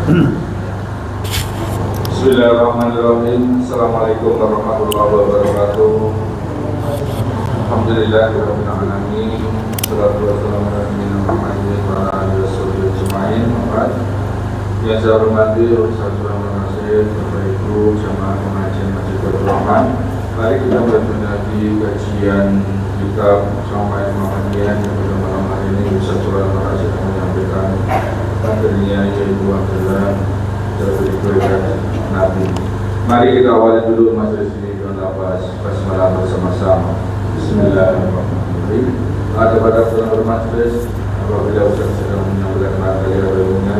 Bismillahirrahmanirrahim. Assalamualaikum warahmatullahi wabarakatuh. Alhamdulillahirabbil alamin. Wassalatu wassalamu ala nabiyyina Muhammadin wa ala alihi washabihi ajmain. Yang saya hormati Ustaz Nasir, Bapak Ibu, jamaah pengajian Masjid Baitur Rahman. Mari kita berbagi kajian kitab Syama'il Muhammadiyah yang pada malam hari ini Ustaz Nasir menyampaikan materinya yaitu adalah sertifikat Nabi. Mari kita awali dulu majelis ini dengan lafaz basmalah bersama-sama. Bismillahirrahmanirrahim. Ada pada pendengar majelis apabila Ustaz sedang menyampaikan materi atau ilmunya,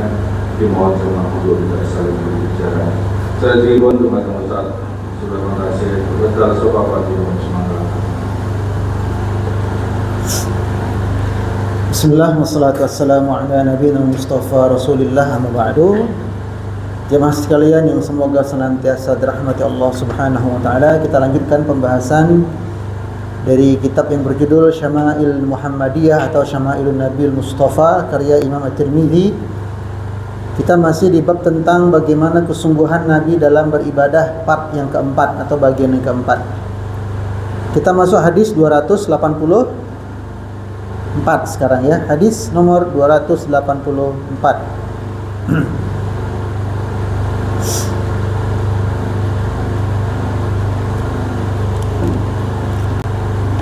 dimohon jemaah untuk tidak saling berbicara. Saya dihibur untuk Ustaz. Terima kasih. Betul sebab dimohon semangat. Bismillah, wassalatu wassalamu ala nabiyina Mustafa Rasulillah amma ba'du. Jemaah sekalian yang semoga senantiasa dirahmati Allah Subhanahu wa taala, kita lanjutkan pembahasan dari kitab yang berjudul Syama'il Muhammadiyah atau Syama'ilun Nabil Mustafa karya Imam At-Tirmidzi. Kita masih di bab tentang bagaimana kesungguhan Nabi dalam beribadah, part yang keempat atau bagian yang keempat. Kita masuk hadis 284 sekarang ya, hadis nomor 284.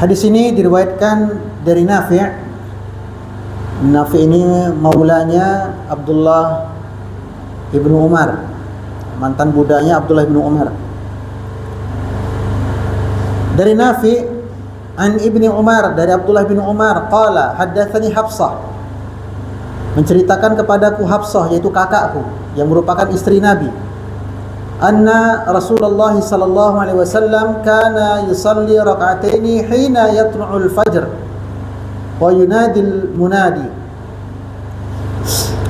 Hadis ini diriwayatkan dari Nafi'. Nafi' ini maulanya Abdullah ibnu Umar, mantan budaknya Abdullah ibnu Umar. Dari Nafi' an ibni Umar, dari Abdullah bin Umar, qala haddatsani Hafsah, menceritakan kepadaku Hafsah, yaitu kakakku yang merupakan istri Nabi, anna Rasulullah sallallahu alaihi wasallam kana yusalli rak'ataini hina yatlu'ul fajr wa yunadil munadi.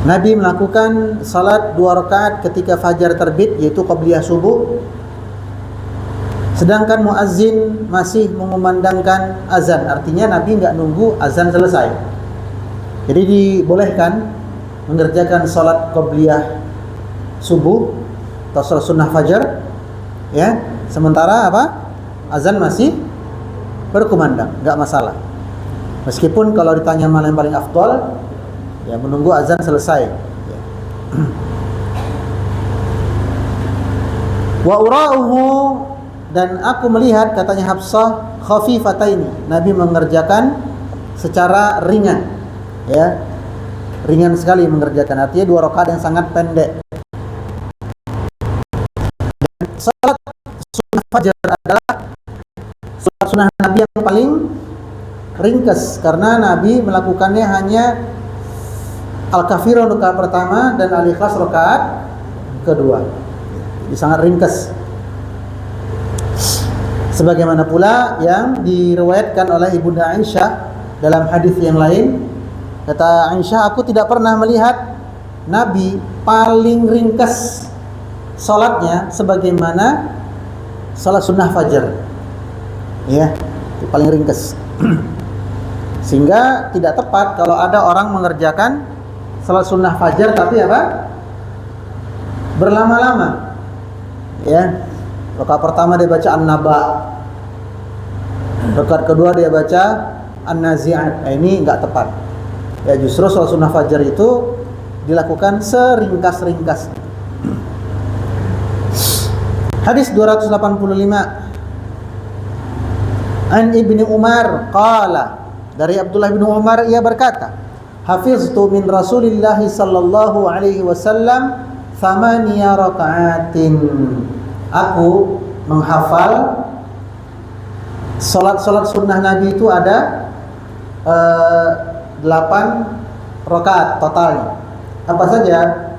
Nabi melakukan salat 2 rakaat ketika fajar terbit, yaitu qabliyah subuh, sedangkan muazzin masih mengumandangkan azan. Artinya Nabi enggak nunggu azan selesai. Jadi dibolehkan mengerjakan salat qabliyah subuh atau salat sunnah fajar ya, sementara apa? Azan masih berkumandang, enggak masalah. Meskipun kalau ditanya mana yang paling afdal, ya menunggu azan selesai ya. Wa ura'uhu, dan aku melihat, katanya Hafsah, khafifataini, Nabi mengerjakan secara ringan ya, ringan sekali mengerjakan, artinya 2 rakaat yang sangat pendek. Salat sunnah fajar adalah salat sunnah Nabi yang paling ringkas, karena Nabi melakukannya hanya Al-Kafirun rakaat pertama dan Al-Ikhlas rakaat kedua. Jadi sangat ringkas. Sebagaimana pula yang diriwayatkan oleh Ibunda Aisyah dalam hadis yang lain, kata Aisyah, aku tidak pernah melihat Nabi paling ringkas salatnya sebagaimana salat sunnah fajar ya, itu paling ringkas. Sehingga tidak tepat kalau ada orang mengerjakan salat sunnah fajar tapi apa? Berlama-lama ya. Rakaat pertama dia baca An-Naba, rakaat kedua dia baca An-Nazi'at. Ini enggak tepat ya. Justru salat sunnah fajar itu dilakukan seringkas-ringkas. Hadis 285, an Ibni Umar qala, dari Abdullah bin Umar ia berkata, hafiztu min Rasulillah sallallahu alaihi wasallam 8 raka'atin, aku menghafal salat-salat sunnah Nabi itu ada 8 rakaat totalnya. Apa saja?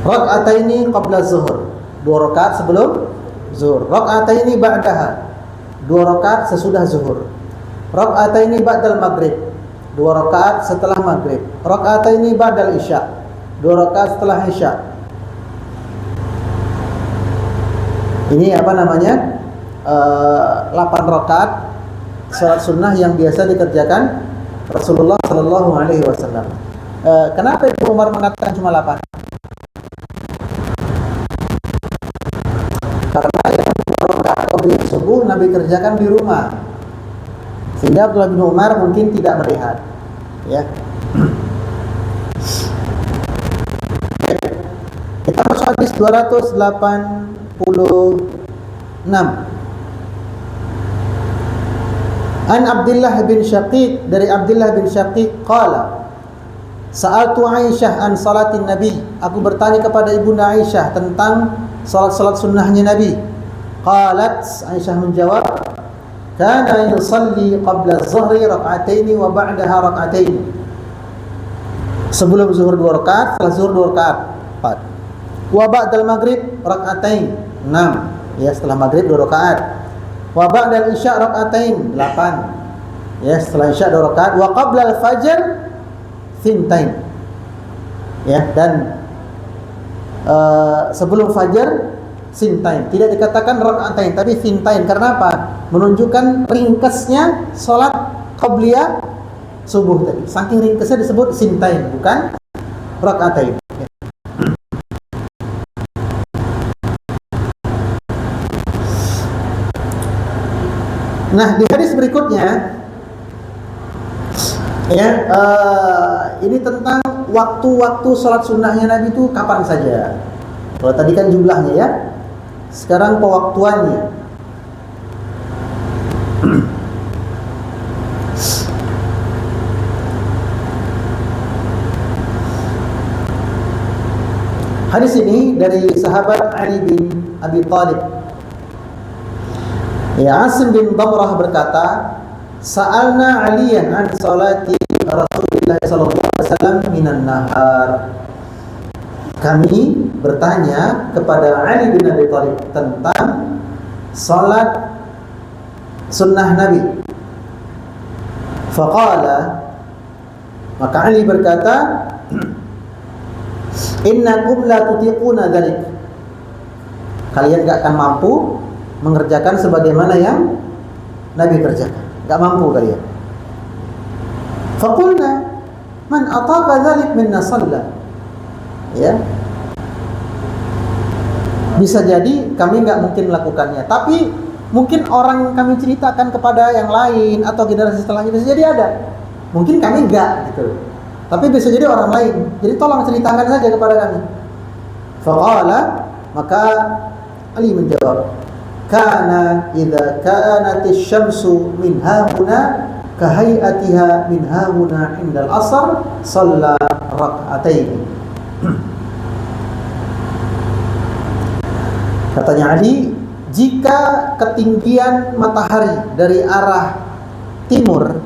Raka'ataini qabla zuhur, 2 rakaat sebelum zuhur. Raka'ataini ba'daha, 2 rakaat sesudah zuhur. Raka'ataini ba'dal maghrib, 2 rakaat setelah maghrib. Raka'ataini ba'dal isya, 2 rakaat setelah isya. Ini apa namanya? 8 rakaat salat sunnah yang biasa dikerjakan Rasulullah sallallahu alaihi wasallam. Kenapa Ibnu Umar mengatakan cuma 8? qabliyah subuh Nabi kerjakan di rumah, sehingga Abdullah bin Umar mungkin tidak melihat. Ya. Kita masuk hadis 286. An Abdullah bin Syaqiq, dari Abdullah bin Syaqiq qala Sa'altu Aisyah an salatin Nabi, aku bertanya kepada ibunda Aisyah tentang salat-salat sunnahnya Nabi. Qalat, Aisyah menjawab, kana yusalli qabla az-zuhri rak'ataini wa ba'daha rak'ataini. Sebelum zuhur 2 rakaat, setelah zuhur 2 rakaat 4. Wa ba'dal maghrib rak'atain 6. Ya, setelah maghrib 2 rakaat. Wa ba'dal isya rak'atain 8. Ya, setelah isya 2 rakaat. Wa qabla al-fajr thintain. Ya, dan sebelum fajar sintain. Tidak dikatakan rak'atain tapi thintain. Karena apa? Menunjukkan ringkasnya salat qabliyah subuh tadi. Saking ringkasnya disebut sintain, bukan rak'atain. Nah, di hadis berikutnya ya, ini tentang waktu-waktu salat sunnahnya Nabi itu kapan saja. Kalau tadi kan jumlahnya ya, sekarang pewaktuannya. Hadis ini dari sahabat Ali bin Abi Thalib. Ya, Asim bin Damrah berkata, Sa'alna Aliyan an salati Rasulullah sallallahu alaihi wasallam minan nahar. Kami bertanya kepada Ali bin Abi Thalib tentang salat sunnah Nabi. Faqala, maka Ali berkata, innakum la tutiquna dzalik. Kalian enggak akan mampu mengerjakan sebagaimana yang Nabi kerjakan. Enggak mampu kalian. Faqulna man ataqa dzalik minna shalla. Ya. Bisa jadi kami enggak mungkin melakukannya, tapi mungkin orang kami ceritakan kepada yang lain atau generasi setelahnya, bisa jadi ada. Mungkin kami enggak gitu. Tapi bisa jadi orang lain. Jadi tolong ceritakan saja kepada kami. Faqala, maka Ali menjawab, kana idza kanatish syamsu min hauna ka hay'atiha min hauna indal asr shalla rak'atain. Katanya Ali, jika ketinggian matahari dari arah timur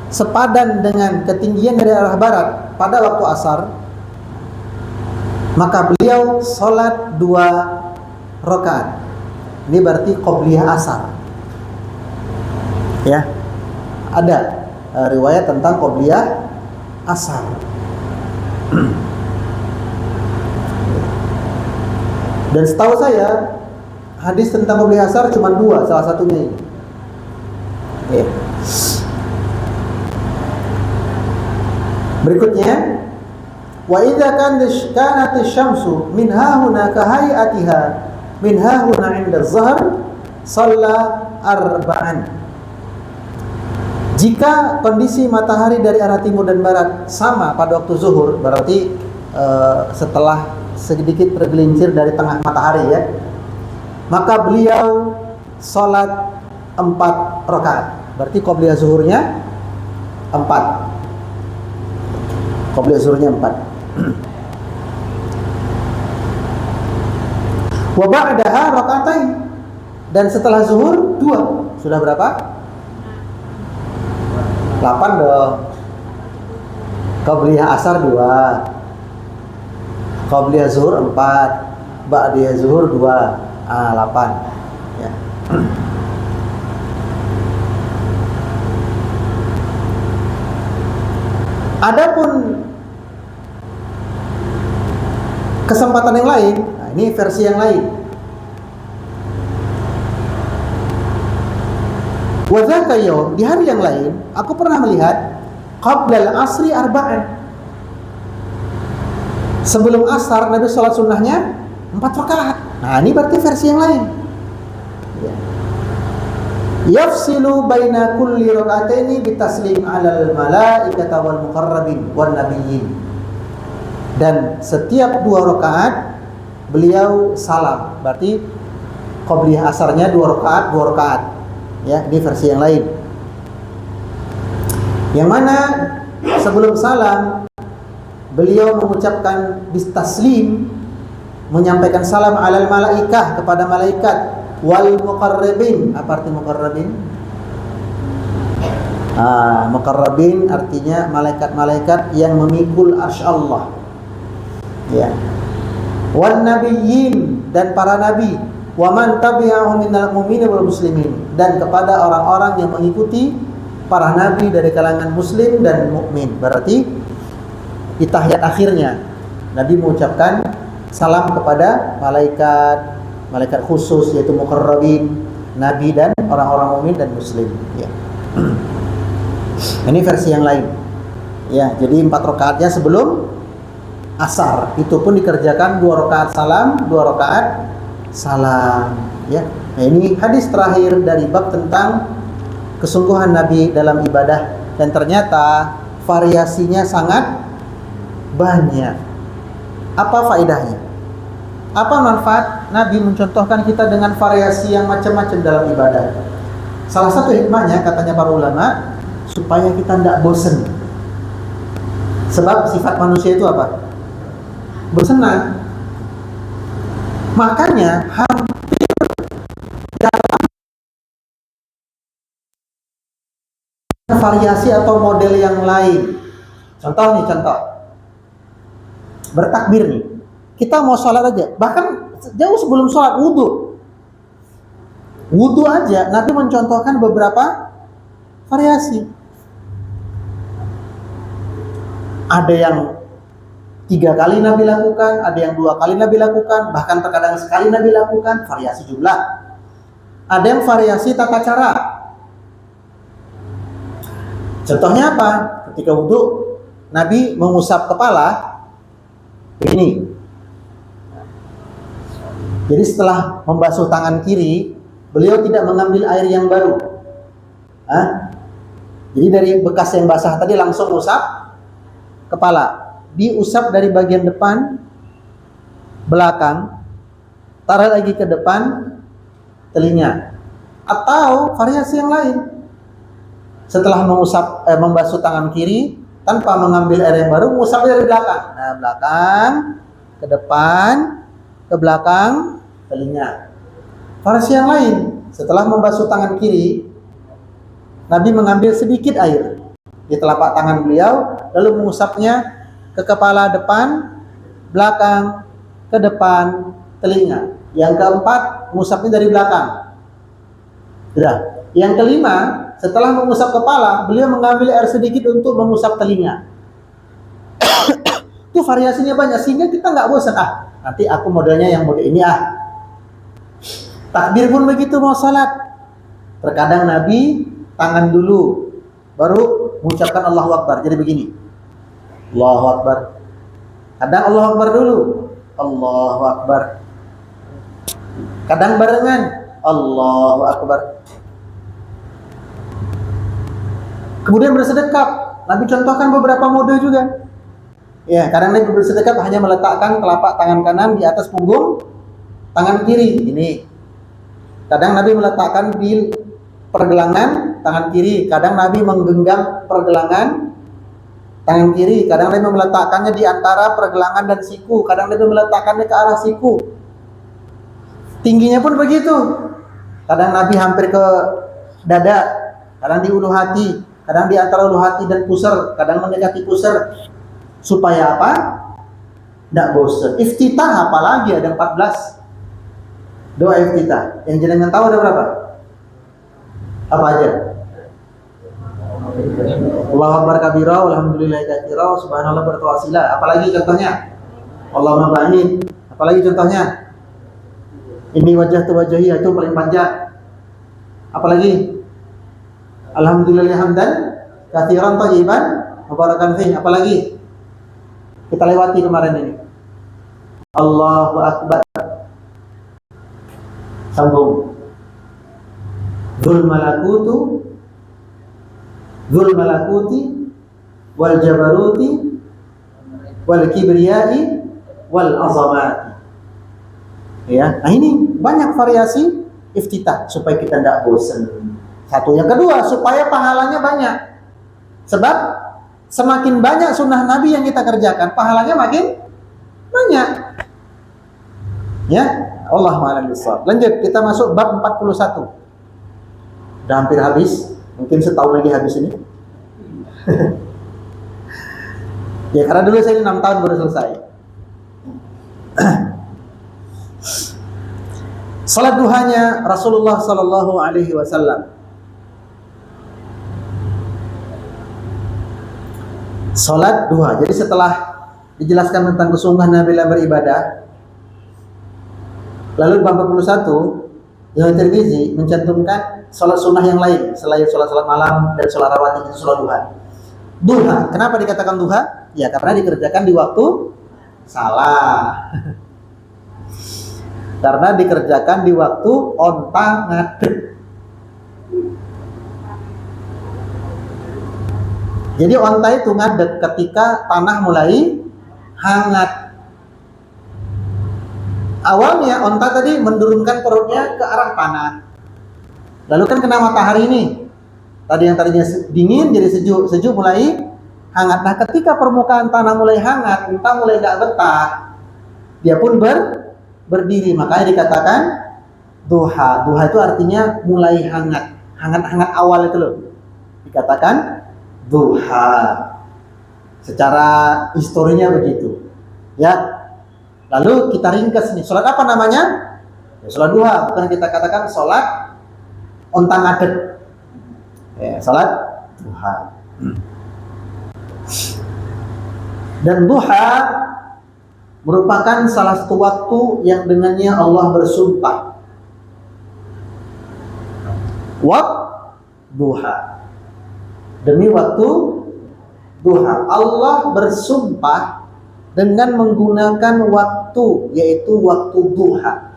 sepadan dengan ketinggian dari arah barat pada waktu asar, maka beliau sholat 2 rakaat. Ini berarti qobliyah asar. Ya, ada riwayat tentang qobliyah asar. Dan setahu saya hadis tentang qobliyah asar cuma 2, salah satunya ini. Ya. Berikutnya, wa idza kanat asy-syamsu min hauna ka hay'atiha min hauna 'inda az-zahr shalla arba'an. Jika kondisi matahari dari arah timur dan barat sama pada waktu zuhur, berarti setelah sedikit tergelincir dari tengah matahari ya, maka beliau salat 4 rakaat. Berarti qobliyah zuhurnya 4. Qobliyah zuhurnya 4. Wa ba'daha rak'atain. Dan setelah zuhur 2. Sudah berapa? 8 dong. Qobliyah asar 2. Qobliyah zuhur 4. Ba'diyah zuhur 2. 8. Ya. Adapun kesempatan yang lain, nah ini versi yang lain. Wa dzaka yaum, di hari yang lain, aku pernah melihat qabla al-asri arba'an. Sebelum asar Nabi salat sunnahnya 4 rakaat. Nah, ini berarti versi yang lain. Yafsilu baina kulli raka'ataini bitaslim 'alal malaikati wal muqarrabin wan nabiyyin. Dan setiap 2 rakaat beliau salam. Berarti qabliyah asarnya 2 rakaat. Ya, ini versi yang lain. Yang mana sebelum salam beliau mengucapkan bistaslim, menyampaikan salam 'alal malaikah, kepada malaikat, wal muqarrabin. Apa arti muqarrabin? Muqarrabin artinya malaikat-malaikat yang memikul arsy Allah. Ya. Wan nabiyyin, dan para nabi, wa man tabi'ahum minal mu'minin wal muslimin, dan kepada orang-orang yang mengikuti para nabi dari kalangan muslim dan mukmin. Berarti di tahiyat akhirnya Nabi mengucapkan salam kepada malaikat khusus, yaitu muqarrabin, nabi dan orang-orang mukmin dan muslim. Ya. Ini versi yang lain. Ya, jadi 4 rakaatnya sebelum asar. Itu pun dikerjakan 2 rakaat salam, 2 rakaat salam. Ya. Nah, ini hadis terakhir dari bab tentang kesungguhan Nabi dalam ibadah, dan ternyata variasinya sangat banyak. Apa faedahnya? Apa manfaat Nabi mencontohkan kita dengan variasi yang macam-macam dalam ibadah? Salah satu hikmahnya, katanya para ulama, supaya kita tidak bosan. Sebab sifat manusia itu apa? Bosan. Makanya hampir dalam variasi atau model yang lain. Contoh, bertakbir nih. Kita mau sholat aja, bahkan jauh sebelum sholat, wudhu aja Nabi mencontohkan beberapa variasi. Ada yang 3 kali Nabi lakukan, ada yang 2 kali Nabi lakukan, bahkan terkadang sekali Nabi lakukan, variasi jumlah. Ada yang variasi tata cara. Contohnya apa? Ketika wudhu, Nabi mengusap kepala begini. Jadi setelah membasuh tangan kiri, beliau tidak mengambil air yang baru. Jadi dari bekas yang basah tadi langsung usap kepala. Diusap dari bagian depan, belakang, taruh lagi ke depan telinga. Atau variasi yang lain. Setelah membasuh tangan kiri, tanpa mengambil air yang baru, mengusap dari belakang. Nah, belakang, ke depan, ke belakang, telinga. Variasi yang lain, setelah membasuh tangan kiri, Nabi mengambil sedikit air di telapak tangan beliau, lalu mengusapnya ke kepala depan, belakang, ke depan, telinga. Yang keempat, mengusapnya dari belakang. Sudah. Yang kelima, setelah mengusap kepala, beliau mengambil air sedikit untuk mengusap telinga. Itu variasinya banyak, sehingga kita nggak bosan. Nanti aku modelnya yang model ini. Takbir pun begitu mau salat. Terkadang Nabi tangan dulu, baru mengucapkan Allahu Akbar. Jadi begini, Allahu Akbar. Kadang Allahu Akbar dulu, Allahu Akbar. Kadang barengan, Allahu Akbar. Kemudian bersedekap, Nabi contohkan beberapa mode juga. Ya, kadang Nabi bersedekap hanya meletakkan telapak tangan kanan di atas punggung tangan kiri. Ini. Kadang Nabi meletakkan di pergelangan tangan kiri. Kadang Nabi menggenggam pergelangan tangan kiri. Kadang Nabi meletakkannya di antara pergelangan dan siku. Kadang Nabi meletakkannya ke arah siku. Tingginya pun begitu. Kadang Nabi hampir ke dada. Kadang di ulu hati. Kadang di antara ulu hati dan pusar, kadang mendekati pusar. Supaya apa? Tidak bosan. Iftitah apalagi ada 14 doa iftitah. Yang jenengan tahu ada berapa? Apa aja? Allahu Akbar kabira, walhamdulillahi katsira, subhanallah bertawasila. Apalagi contohnya? Allahumma ba'id. Apalagi contohnya? Ini wajah tu wajahi, itu paling panjang. Apalagi? Alhamdulillah hamdan katsiran thayyiban mubarakan fih. Apalagi? Kita lewati kemarin ini. Allahu Akbar. Sambung. Dzul malakuti wal jabaruti wal kibriyai wal azamati. Ya, nah ini banyak variasi iftitah supaya kita tidak bosan. Satu, yang kedua supaya pahalanya banyak. Sebab semakin banyak sunnah Nabi yang kita kerjakan, pahalanya makin banyak. Ya, Allah ma'alam bissawab. Lanjut, kita masuk bab 41. Udah hampir habis, mungkin setahun lagi habis ini. Ya, karena dulu saya 6 tahun baru selesai. Salat duhanya Rasulullah sallallahu alaihi wasallam. Salat duha. Jadi setelah dijelaskan tentang kesungguhan Nabi dalam beribadah, lalu bab 41 yang Tirmizi mencantumkan salat sunnah yang lain selain salat malam dan salat rawatib, itu salat duha. Duha, kenapa dikatakan duha? Ya karena dikerjakan di waktu salah. Karena dikerjakan di waktu onta ngadeg. Jadi onta itu ngadeg ketika tanah mulai hangat. Awalnya onta tadi menurunkan perutnya ke arah tanah. Lalu kan kena matahari ini. Tadi yang tadinya dingin jadi sejuk, sejuk mulai hangat. Nah, ketika permukaan tanah mulai hangat, onta mulai gak betah, dia pun berdiri. Makanya dikatakan duha. Duha itu artinya mulai hangat. Hangat-hangat awal itu loh. Dikatakan duha. Secara historinya begitu. Ya. Lalu kita ringkas nih, sholat apa namanya? Ya, sholat duha, bukan kita katakan sholat onta ngadeg. Ya, sholat duha. Dan duha merupakan salah satu waktu yang dengannya Allah bersumpah. Duha. Demi waktu duha. Allah bersumpah dengan menggunakan waktu, yaitu waktu duha.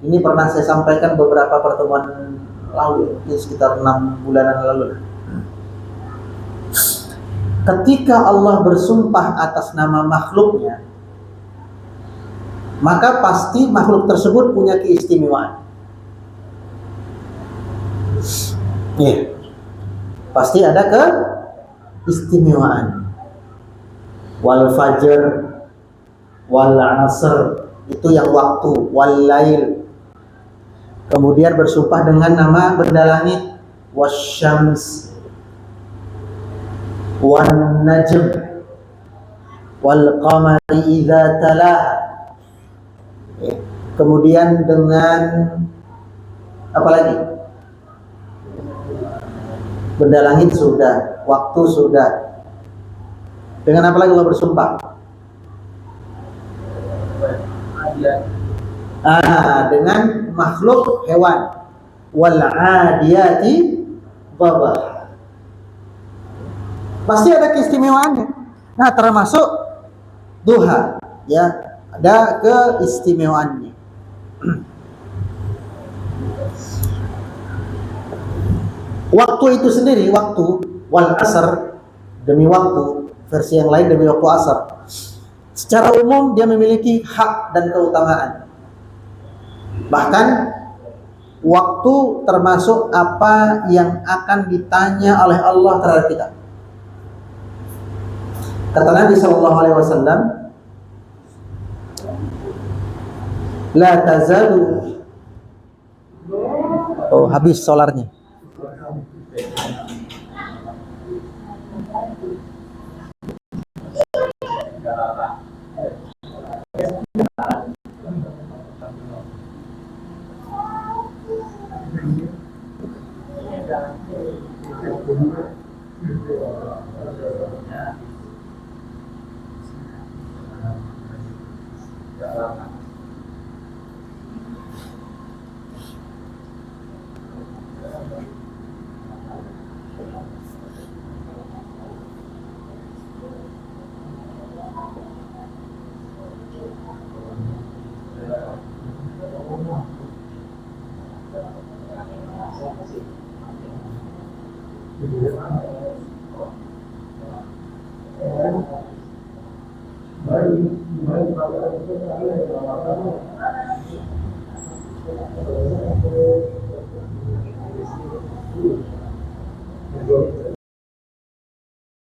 Ini pernah saya sampaikan beberapa pertemuan lalu, sekitar 6 bulanan lalu. Ketika Allah bersumpah atas nama makhluknya, maka pasti makhluk tersebut punya keistimewaan. Pasti ada keistimewaan. Wal fajr, wal asr, itu yang waktu. Wal lail, kemudian bersumpah dengan nama benda langit. Wasyams, wan najm, wal qamari idza talaha. Kemudian dengan apa lagi? Benda langit sudah, waktu sudah. Dengan apa lagi Allah bersumpah? Dengan makhluk hewan. Wal adiyati dhabah. Pasti ada keistimewaannya. Nah, termasuk duha, ya, ada keistimewaannya. Waktu itu sendiri, waktu wal asr, demi waktu. Versi yang lain demi waktu asar. Secara umum dia memiliki hak dan keutamaan. Bahkan waktu termasuk apa yang akan ditanya oleh Allah terhadap kita. Kata Nabi SAW, la tazalu. Oh, habis solarnya. Baik, baik,